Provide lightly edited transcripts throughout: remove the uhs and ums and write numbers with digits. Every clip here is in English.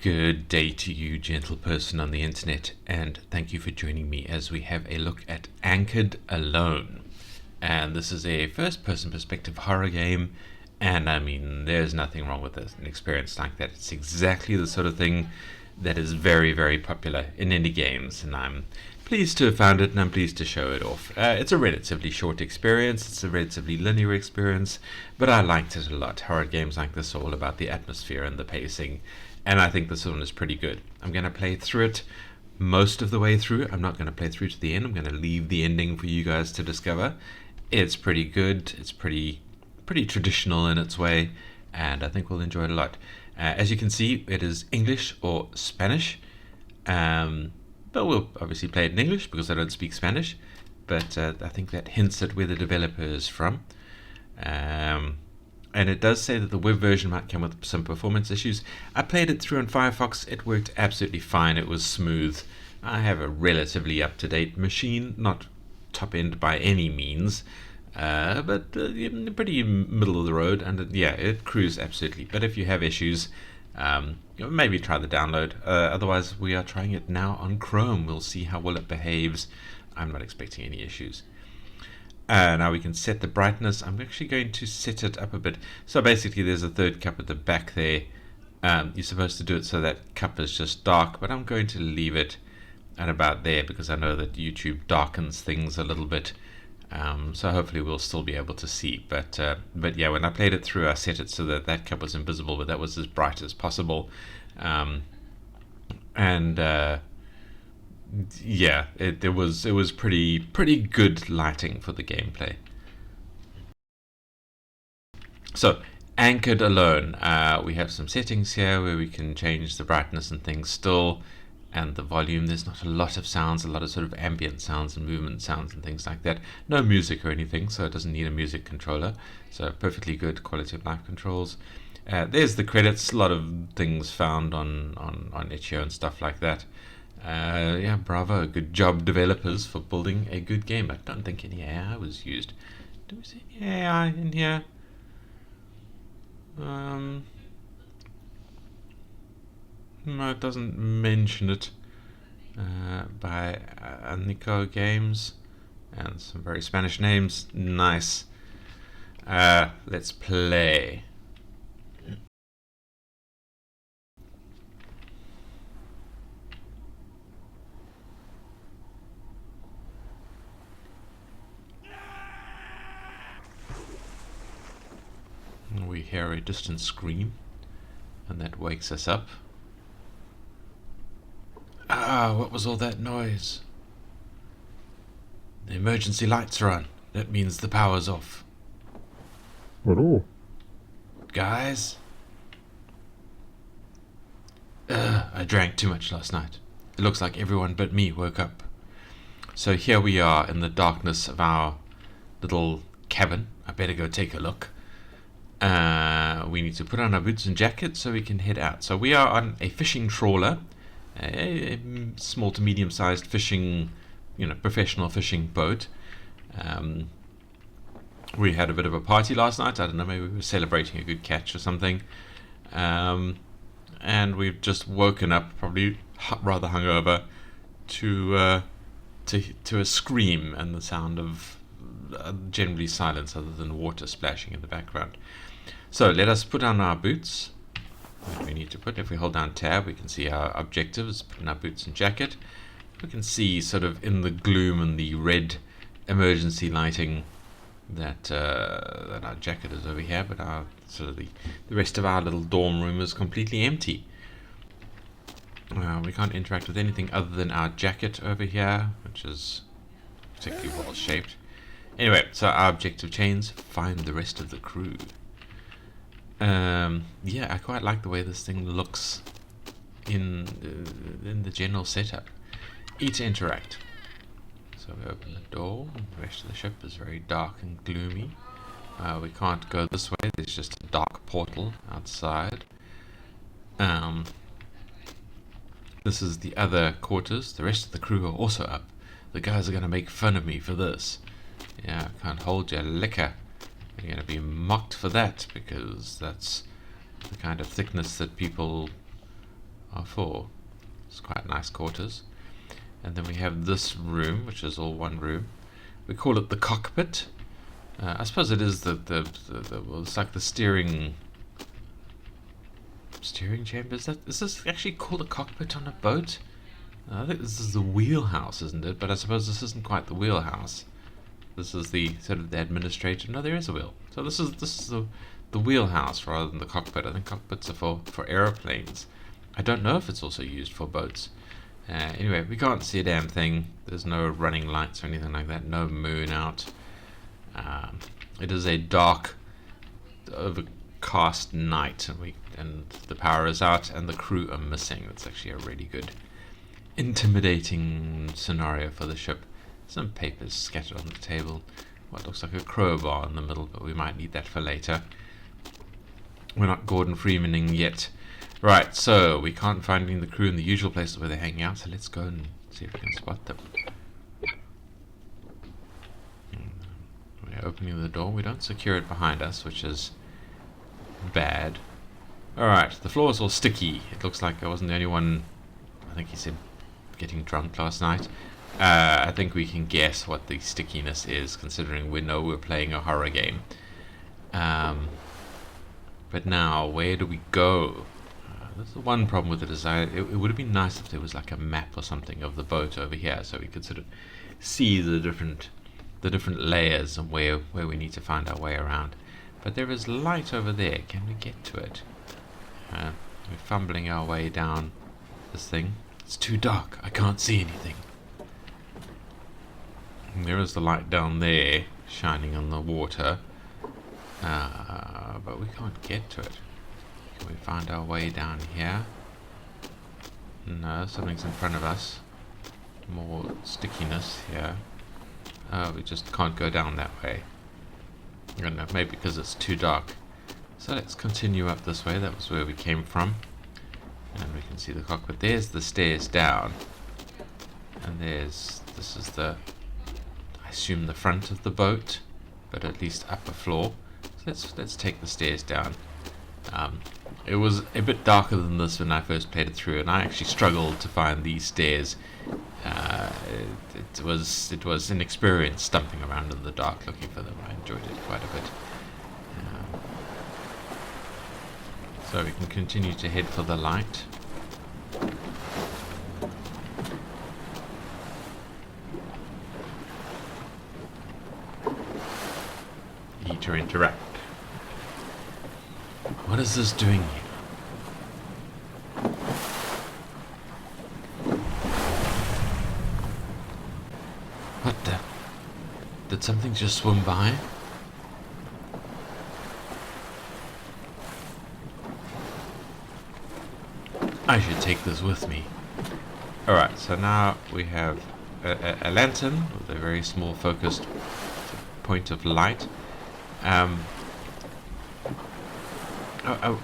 Good day to you, gentle person on the internet, and thank you for joining me as we have a look at Anchored Alone. And this is a first-person perspective horror game, and I mean, there's nothing wrong with an experience like that. It's exactly the sort of thing that is very, very popular in indie games, and I'm pleased to have found it, and I'm pleased to show it off. It's a relatively short experience, it's a relatively linear experience, but I liked it a lot. Horror games like this are all about the atmosphere and the pacing, and I think this one is pretty good. I'm going to play through it most of the way through. I'm not going to play through to the end. I'm going to leave the ending for you guys to discover. It's pretty good. It's pretty traditional in its way, and I think we'll enjoy it a lot. As you can see, it is English or Spanish, but we'll obviously play it in English because I don't speak Spanish, but I think that hints at where the developer is from. And it does say that the web version might come with some performance issues. I played it through on Firefox. It worked absolutely fine. It was smooth. I have a relatively up-to-date machine, not top-end by any means, but pretty middle of the road. And yeah, it cruised absolutely. But if you have issues, maybe try the download. Otherwise, we are trying it now on Chrome. We'll see how well it behaves. I'm not expecting any issues. Now we can set the brightness. I'm actually going to set it up a bit. So basically there's a third cup at the back there. You're supposed to do it so that cup is just dark, but I'm going to leave it at about there because I know that YouTube darkens things a little bit. So hopefully we'll still be able to see. But yeah, when I played it through, I set it so that that cup was invisible, but that was as bright as possible. Yeah, it was pretty good lighting for the gameplay. So, Anchored Alone. We have some settings here where we can change the brightness and things still, and the volume. There's not a lot of sounds, a lot of sort of ambient sounds and movement sounds and things like that. No music or anything, so it doesn't need a music controller. So perfectly good quality of life controls. There's the credits, a lot of things found on itch.io and stuff like that. Yeah, bravo, good job developers for building a good game. I don't think any AI was used. Do we see any AI in here? No, it doesn't mention it. By Nico Games, and some very Spanish names. Nice. Let's play. We hear a distant scream, and that wakes us up. What was all that noise? The emergency lights are on. That means the power's off. Hello. Guys? I drank too much last night. It looks like everyone but me woke up. So here we are in the darkness of our little cabin. I better go take a look. We need to put on our boots and jackets so we can head out. So we are on a fishing trawler, a small to medium-sized fishing, professional fishing boat. We had a bit of a party last night. I don't know, maybe we were celebrating a good catch or something. And we've just woken up, probably rather hungover, to a scream and the sound of generally silence other than water splashing in the background. So let us put on our boots. What we need to put, if we hold down tab, we can see our objectives, put in our boots and jacket. We can see sort of in the gloom and the red emergency lighting that our jacket is over here, but our sort of the rest of our little dorm room is completely empty. We can't interact with anything other than our jacket over here, which is particularly well shaped. Anyway, so our objective chains, find the rest of the crew. Yeah, I quite like the way this thing looks in the general setup. E to interact. So we open the door, the rest of the ship is very dark and gloomy. We can't go this way, there's just a dark portal outside. This is the other quarters. The rest of the crew are also up. The guys are going to make fun of me for this. Yeah, can't hold your liquor. You're going to be mocked for that, because that's the kind of thickness that people are for. It's quite nice quarters. And then we have this room, which is all one room. We call it the cockpit. I suppose it is well, it's like the steering chamber. Is this actually called a cockpit on a boat? I think this is the wheelhouse, isn't it? But I suppose this isn't quite the wheelhouse. This is the sort of the administrator. No, there is a wheel. So this is the wheelhouse rather than the cockpit. I think cockpits are for aeroplanes. I don't know if it's also used for boats. Anyway, we can't see a damn thing. There's no running lights or anything like that. No moon out. It is a dark, overcast night, and the power is out, and the crew are missing. That's actually a really good, intimidating scenario for the ship. Some papers scattered on the table. What looks like a crowbar in the middle, but we might need that for later. We're not Gordon Freemaning yet. Right, so we can't find any of the crew in the usual places where they're hanging out, so let's go and see if we can spot them. We're opening the door. We don't secure it behind us, which is bad. Alright, the floor is all sticky. It looks like I wasn't the only one, I think he said, getting drunk last night. I think we can guess what the stickiness is, considering we know we're playing a horror game. But now, where do we go? That's the one problem with it, is it would have been nice if there was like a map or something of the boat over here, so we could sort of see the different layers and where we need to find our way around. But there is light over there. Can we get to it? We're fumbling our way down this thing. It's too dark. I can't see anything. And there is the light down there shining on the water, but we can't get to it. Can we find our way down here? No, something's in front of us. More stickiness here. We just can't go down that way. I don't know, maybe because it's too dark. So let's continue up this way. That was where we came from. And we can see the cockpit. There's the stairs down. And this is the, I assume, the front of the boat, but at least upper floor. So let's take the stairs down. It was a bit darker than this when I first played it through, and I actually struggled to find these stairs. It was an experience stumping around in the dark looking for them. I enjoyed it quite a bit. So we can continue to head for the light. E to interact. What is this doing here? What the? Did something just swim by? I should take this with me. Alright, so now we have a lantern with a very small focused point of light. I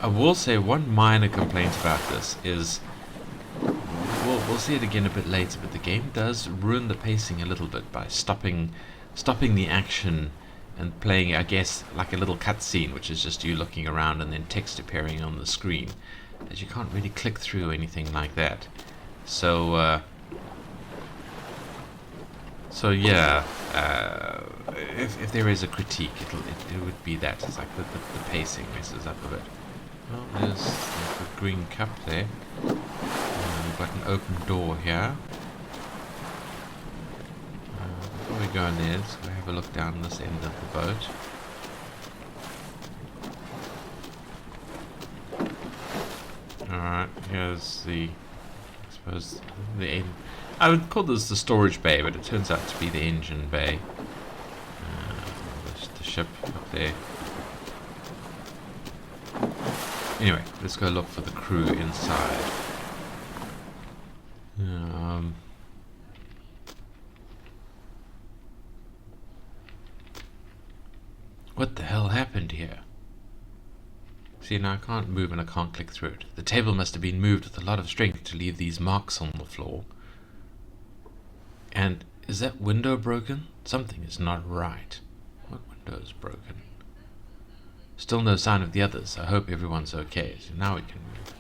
will say one minor complaint about this is, we'll see it again a bit later, but the game does ruin the pacing a little bit by stopping the action and playing, I guess, like a little cutscene, which is just you looking around and then text appearing on the screen, as you can't really click through anything like that. So yeah, if there is a critique, it would be that. It's like the pacing messes up a bit. Well, there's the green cup there. We've got an open door here. Before we go in there, let's go have a look down this end of the boat. Alright, here's the, I suppose, the end. I would call this the storage bay, but it turns out to be the engine bay. There's the ship up there. Anyway, let's go look for the crew inside. What the hell happened here? See, now I can't move and I can't click through it. The table must have been moved with a lot of strength to leave these marks on the floor. And is that window broken? Something is not right. What window is broken? Still no sign of the others. I hope everyone's okay. So now we can move.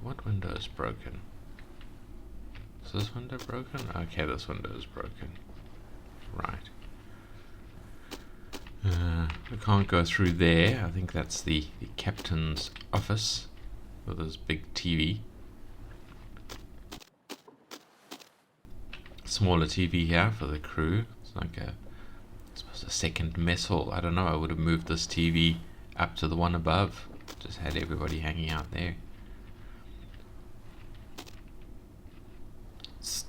what window is broken? Is this window broken? Okay, this window is broken. Right. We can't go through there. I think that's the captain's office with his big TV. Smaller TV here for the crew. It's like I suppose a second mess hall. I don't know. I would have moved this TV up to the one above. Just had everybody hanging out there.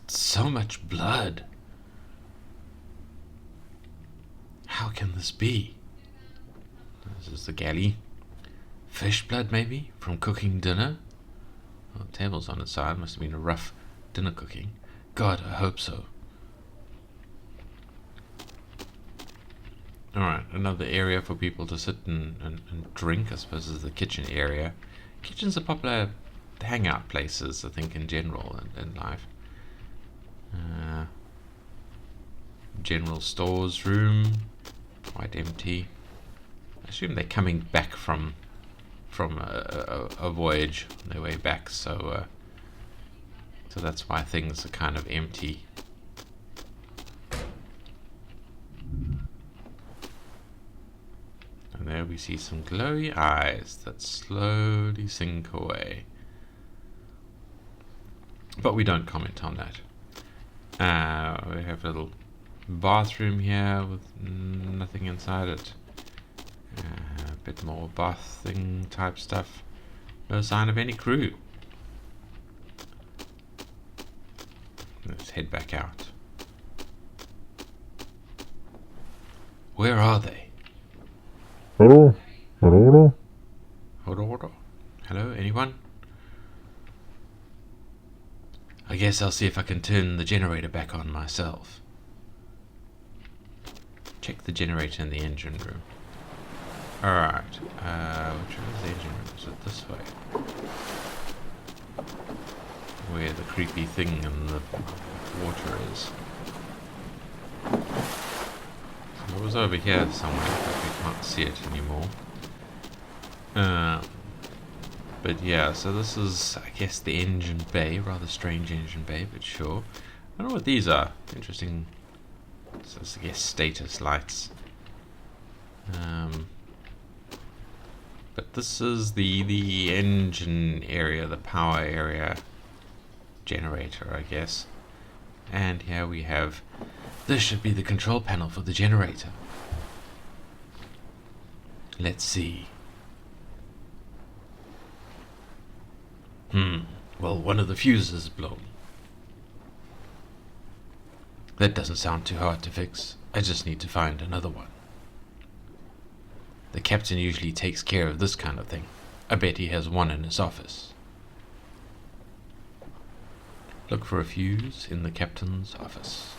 So much blood. How can this be? This is the galley. Fish blood, maybe, from cooking dinner? Well, the table's on its side. Must have been a rough dinner cooking. God, I hope so. Alright, another area for people to sit and drink, I suppose, is the kitchen area. Kitchens are popular hangout places, I think, in general in life. General stores room, quite empty. I assume they're coming back from a voyage on their way back, so that's why things are kind of empty. And there we see some glowy eyes that slowly sink away. But we don't comment on that. We have a little bathroom here with nothing inside it. A bit more bathing type stuff. No sign of any crew. Let's head back out. Where are they? Hello? Hello? Hold. Hello, anyone? I guess I'll see if I can turn the generator back on myself. Check the generator in the engine room. Alright, which way is the engine room? Is it this way? Where the creepy thing in the water is. So it was over here somewhere, but we can't see it anymore. But yeah, so this is, I guess, the engine bay. Rather strange engine bay, but sure. I don't know what these are. Interesting. So I guess status lights. But this is the engine area, the power area generator, I guess. And here we have, this should be the control panel for the generator. Let's see. Well, one of the fuses is blown. That doesn't sound too hard to fix. I just need to find another one. The captain usually takes care of this kind of thing. I bet he has one in his office. Look for a fuse in the captain's office.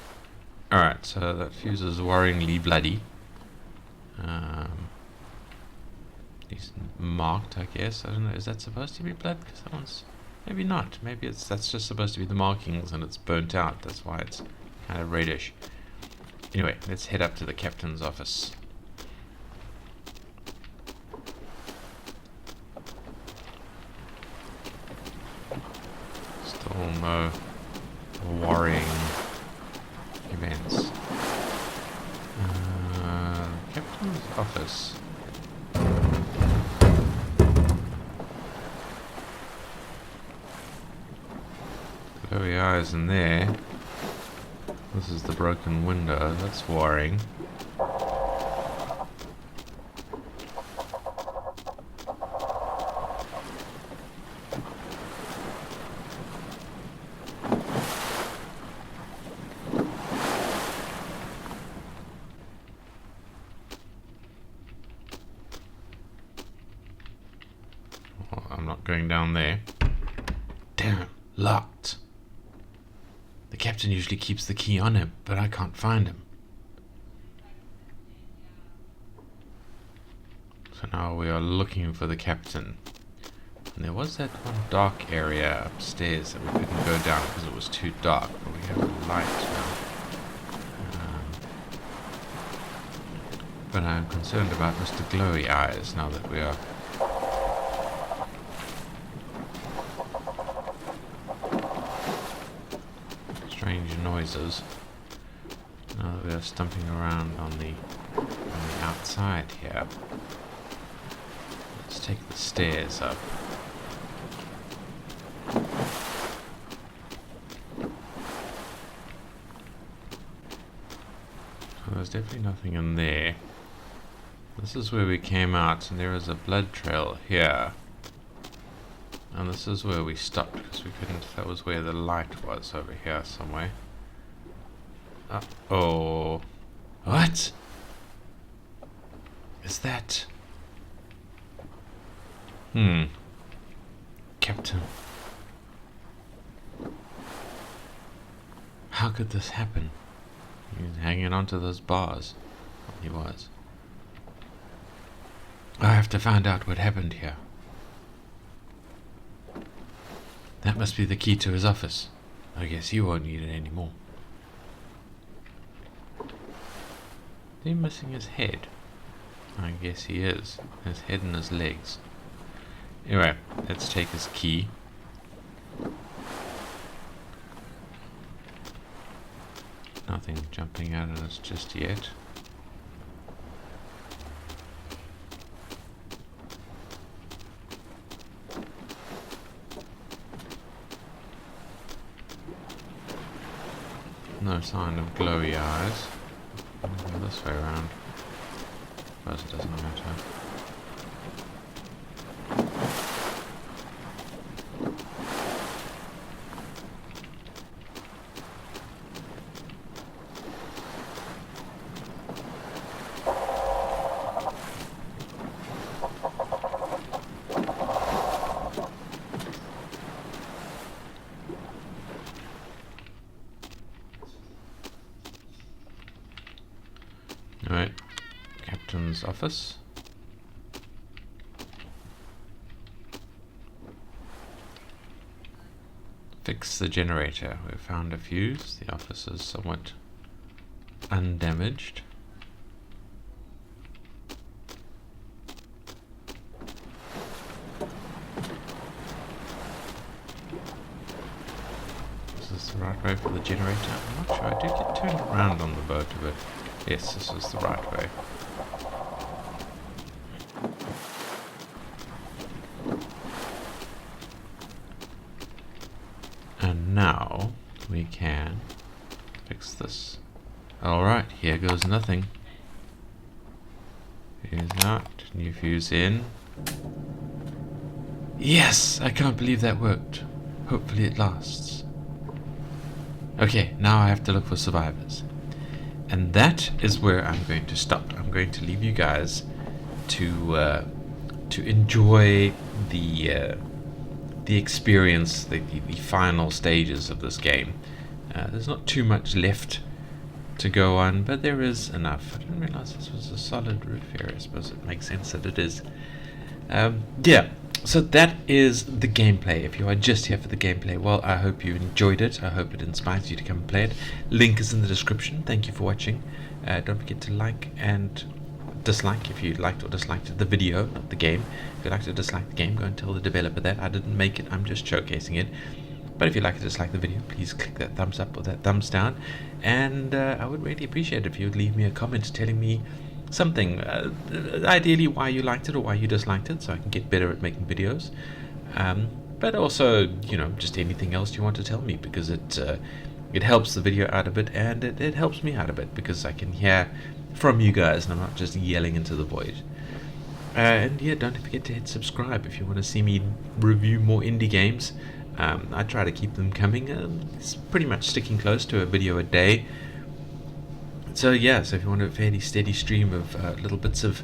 Alright, so that fuse is worryingly bloody. He's marked, I guess. I don't know, is that supposed to be blood? Because that one's... maybe not. Maybe that's just supposed to be the markings and it's burnt out. That's why it's kind of reddish. Anyway, let's head up to the captain's office. Still no worrying events. Captain's office. Glowy eyes in there. This is the broken window. That's worrying. Oh, I'm not going down there. Damn, locked. The captain usually keeps the key on him, but I can't find him. So now we are looking for the captain. And there was that one dark area upstairs that we couldn't go down because it was too dark, but we have a light now. But I'm concerned about Mr. Glowy Eyes now that we are noises. Now that we are stumping around on the outside here, let's take the stairs up. So there's definitely nothing in there. This is where we came out, and there is a blood trail here. And this is where we stopped, because we couldn't, that was where the light was, over here somewhere. Uh-oh. What? Is that... Captain. How could this happen? He was hanging onto those bars. He was. I have to find out what happened here. That must be the key to his office. I guess he won't need it anymore. Is he missing his head? I guess he is. His head and his legs. Anyway, let's take his key. Nothing jumping out at us just yet. No sign of glowy eyes. Go this way around. Suppose it doesn't matter. Alright, Captain's office. Fix the generator. We've found a fuse. The office is somewhat undamaged. Is this the right way for the generator? I'm not sure. I did get turned around on the boat a bit. Yes, this is the right way. And now we can fix this. Alright, here goes nothing. Fuse out, new fuse in. Yes! I can't believe that worked. Hopefully it lasts. Okay, now I have to look for survivors. And that is where I'm going to stop. I'm going to leave you guys to enjoy the experience, the final stages of this game. There's not too much left to go on, but there is enough. I didn't realize this was a solid roof here. I suppose it makes sense that it is. Yeah. So that is the gameplay. If you are just here for the gameplay, well, I hope you enjoyed it. I hope it inspires you to come and play it. Link is in the description. Thank you for watching. Don't forget to like and dislike if you liked or disliked the video, not the game. If you liked or disliked the game, go and tell the developer that. I didn't make it, I'm just showcasing it. But if you like or dislike the video, please click that thumbs up or that thumbs down. And I would really appreciate it if you would leave me a comment telling me something, ideally why you liked it or why you disliked it, so I can get better at making videos. But also, you know, just anything else you want to tell me, because it helps the video out a bit, and it helps me out a bit, because I can hear from you guys and I'm not just yelling into the void. And yeah, don't forget to hit subscribe if you want to see me review more indie games. I try to keep them coming. It's pretty much sticking close to a video a day. So yeah, so if you want a fairly steady stream of little bits of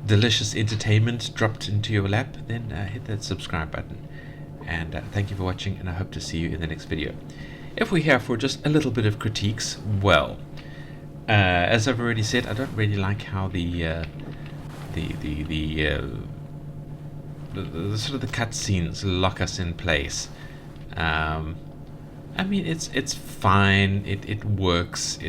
delicious entertainment dropped into your lap, then hit that subscribe button. And thank you for watching, and I hope to see you in the next video. If we're here for just a little bit of critiques, well, as I've already said, I don't really like how the sort of the cutscenes lock us in place. I mean, it's fine. It works.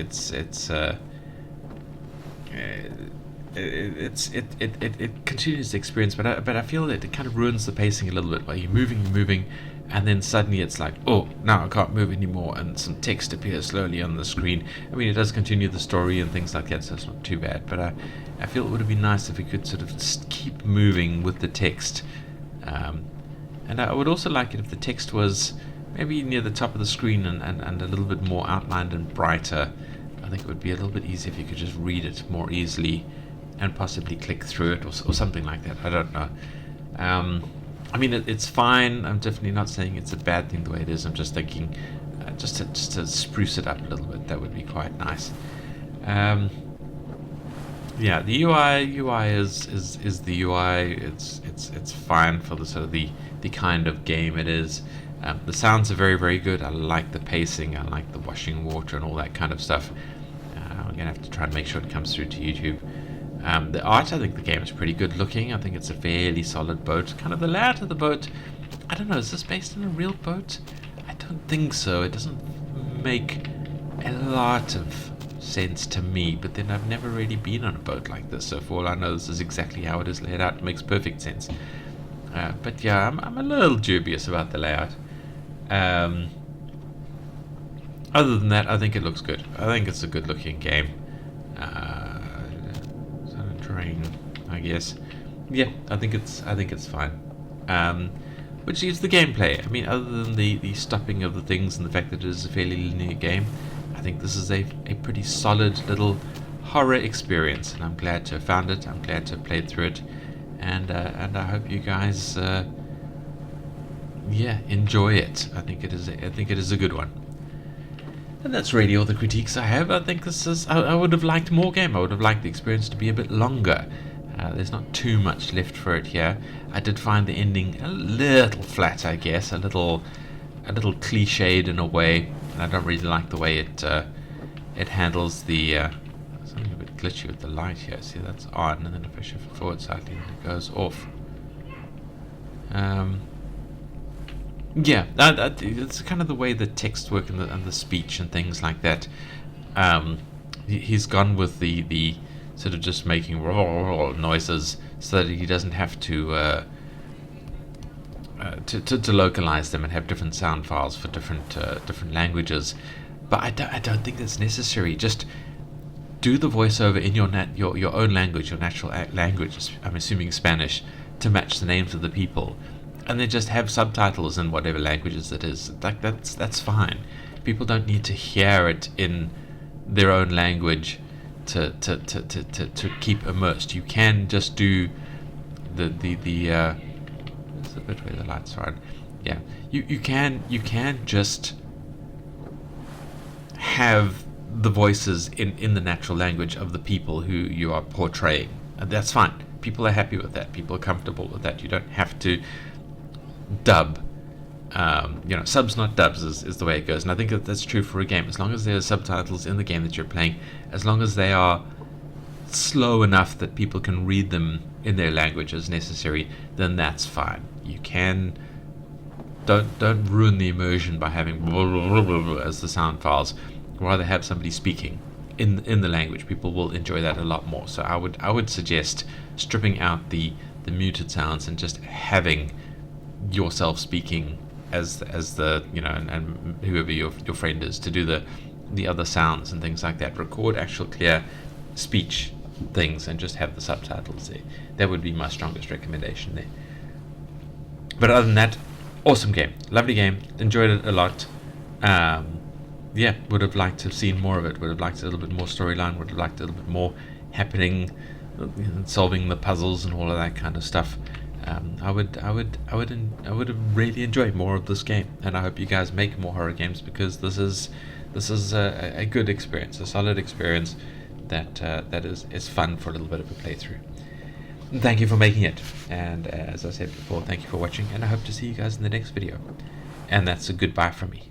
it continues the experience, but I feel that it kind of ruins the pacing a little bit. Where you're moving, and then suddenly it's like, oh, now I can't move anymore, and some text appears slowly on the screen. I mean, it does continue the story and things like that, so it's not too bad. But I feel it would have been nice if we could sort of just keep moving with the text. And I would also like it if the text was maybe near the top of the screen and a little bit more outlined and brighter. I think it would be a little bit easier if you could just read it more easily and possibly click through it or something like that. I don't know. I mean, it's fine. I'm definitely not saying it's a bad thing the way it is. I'm just thinking just to spruce it up a little bit. That would be quite nice. Yeah, the UI is the UI. It's fine for the sort of the kind of game it is. The sounds are very, very good. I like the pacing. I like the washing water and all that kind of stuff. I'm gonna have to try and make sure it comes through to YouTube. The art, I think the game is pretty good looking. I think it's a fairly solid boat. Kind of the layout of the boat, I don't know, is this based on a real boat? I don't think so. It doesn't make a lot of sense to me, but then I've never really been on a boat like this, so for all I know, this is exactly how it is laid out. It makes perfect sense. But yeah, I'm a little dubious about the layout. Other than that, I think it looks good. I think it's a good looking game. Drain, I guess. Yeah, I think it's fine. Which is the gameplay. I mean, other than the stopping of the things and the fact that it is a fairly linear game, I think this is a pretty solid little horror experience, and I'm glad to have found it. I'm glad to have played through it, and I hope you guys, enjoy it. I think it is a good one. And that's really all the critiques I have. I think this is. I would have liked more game. I would have liked the experience to be a bit longer. There's not too much left for it here. I did find the ending a little flat, I guess, a little cliched in a way, and I don't really like the way it handles the. Something a bit glitchy with the light here. See, that's on, and then if I shift it forward slightly, then it goes off. Yeah, it's kind of the way the text work and the speech and things like that. He's gone with the sort of just making noises so that he doesn't have to localize them and have different sound files for different languages. But I don't think that's necessary. Just do the voiceover in your own language, your natural language. I'm assuming Spanish, to match the names of the people. And then just have subtitles in whatever languages it is. Like that's fine. People don't need to hear it in their own language to keep immersed. You can just do the it's a bit where the lights are on. Yeah, you can just have the voices in the natural language of the people who you are portraying, and that's fine. People are happy with that. People are comfortable with that. You don't have to dub. Subs not dubs is the way it goes, and I think that's true for a game. As long as there are subtitles in the game that you're playing, as long as they are slow enough that people can read them in their language as necessary, then that's fine. You can don't ruin the immersion by having as the sound files. Rather have somebody speaking in the language. People will enjoy that a lot more. So I would suggest stripping out the muted sounds and just having yourself speaking as the and whoever your friend is to do the other sounds and things like that. Record actual clear speech things and just have the subtitles there. That would be my strongest recommendation there. But other than that, awesome game, lovely game, enjoyed it a lot. Would have liked to have seen more of it. Would have liked a little bit more storyline. Would have liked a little bit more happening, solving the puzzles and all of that kind of stuff. I would have really enjoyed more of this game, and I hope you guys make more horror games, because this is a good experience, a solid experience that is fun for a little bit of a playthrough. Thank you for making it, and as I said before, thank you for watching, and I hope to see you guys in the next video. And that's a goodbye from me.